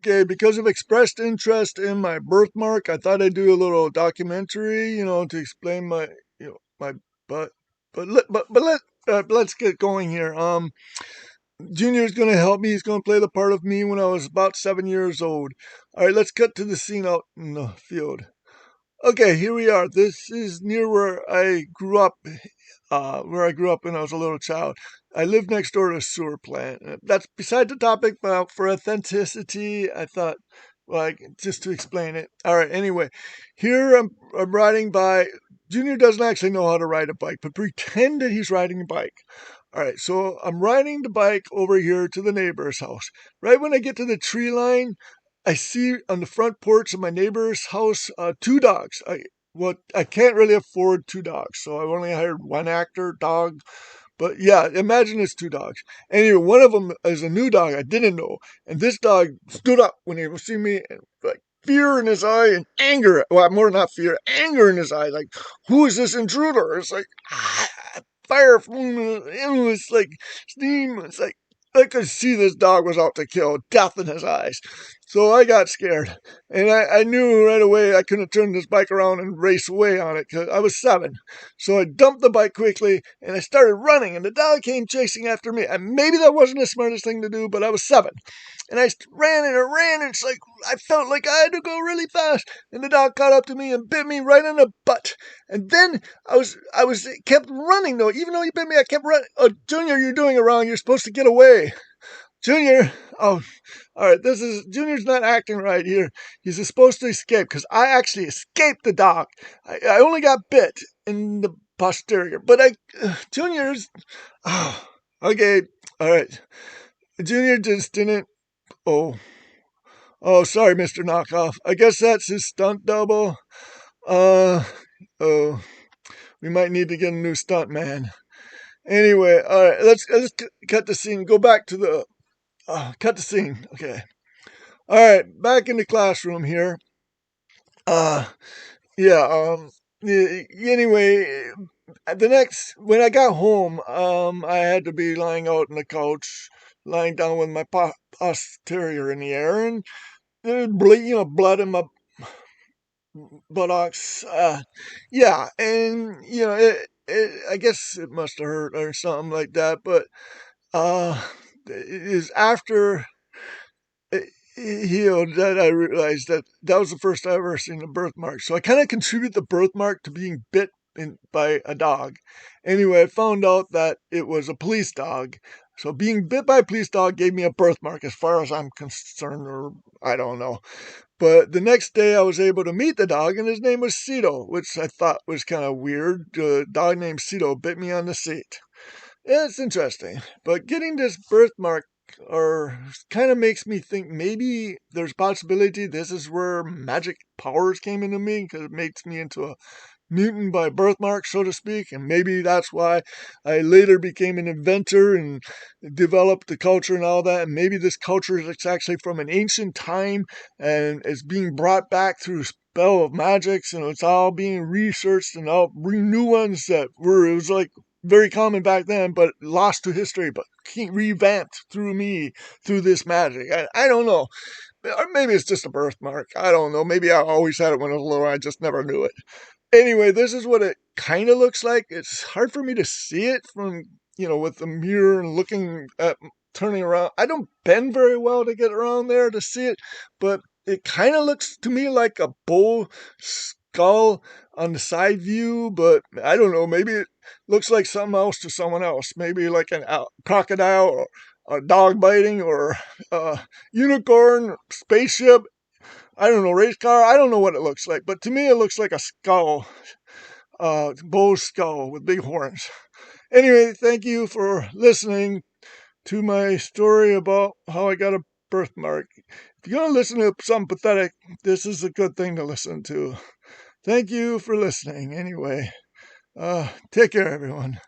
Okay, because of expressed interest in my birthmark, I thought I'd do a little documentary, to explain my butt. Let's get going here. Junior's gonna help me. He's gonna play the part of me when I was about 7 years old. All right, let's cut to the scene out in the field. Okay, here we are. This is near where I grew up when I was a little child. I lived next door to a sewer plant. That's beside the topic, but for authenticity, I thought, just to explain it. All right, anyway, here I'm riding by. Junior doesn't actually know how to ride a bike, but pretend that he's riding a bike. All right, so I'm riding the bike over here to the neighbor's house. Right when I get to the tree line, I see on the front porch of my neighbor's house two dogs. I can't really afford two dogs, so I only hired one actor dog. But yeah, imagine it's two dogs. Anyway, one of them is a new dog I didn't know, and this dog stood up when he see me, and like fear in his eye and anger. Well, more than not fear, anger in his eye. Like, who is this intruder? It's like fire from it was like steam. It's like I could see this dog was out to kill, death in his eyes. So I got scared. And I knew right away I couldn't turn this bike around and race away on it because I was 7. So I dumped the bike quickly and I started running, and the dog came chasing after me. And maybe that wasn't the smartest thing to do, but I was 7. And I ran and I ran, and it's like I felt like I had to go really fast. And the dog caught up to me and bit me right in the butt. And then I was kept running though. Even though he bit me, I kept running. Oh, Junior, you're doing it wrong. You're supposed to get away. Junior, oh, all right. Junior's not acting right here. He's supposed to escape because I actually escaped the dog. I only got bit in the posterior, but Junior's, oh, okay, all right. Junior just didn't. Oh, sorry, Mr. Knockoff. I guess that's his stunt double. Uh, oh, we might need to get a new stunt man. Anyway, all right. Let's cut the scene. Go back to the cut the scene. Okay. All right, back in the classroom here. Uh, yeah. Anyway, when I got home, I had to be lying out on the couch, lying down with my posterior in the air, and there was blood in my buttocks. Yeah, and I guess it must have hurt or something like that. But uh, it is after it healed that I realized that was the first I ever seen a birthmark. So I kind of contribute the birthmark to being bit by a dog. Anyway, I found out that it was a police dog. So being bit by a police dog gave me a birthmark as far as I'm concerned, or I don't know. But the next day I was able to meet the dog, and his name was Cito, which I thought was kind of weird. A dog named Cito bit me on the seat. Yeah, it's interesting. But getting this birthmark or kind of makes me think maybe there's a possibility this is where magic powers came into me because it makes me into a mutant by birthmark, so to speak. And maybe that's why I later became an inventor and developed the culture and all that. And maybe this culture is actually from an ancient time and it's being brought back through a spell of magics, and it's all being researched and all new ones that it was like very common back then, but lost to history, but revamped through this magic. I don't know. Or maybe it's just a birthmark. I don't know. Maybe I always had it when I was little. I just never knew it. Anyway, this is what it kind of looks like. It's hard for me to see it from, with the mirror and turning around. I don't bend very well to get around there to see it, but it kind of looks to me like a bull skull on the side view, but I don't know. Maybe it looks like something else to someone else. Maybe like a crocodile or a dog biting or a unicorn, spaceship. I don't know, race car. I don't know what it looks like, but to me it looks like a skull, bull's skull with big horns. Anyway, thank you for listening to my story about how I got a birthmark. If you're going to listen to something pathetic, this is a good thing to listen to. Thank you for listening. Anyway, take care, everyone.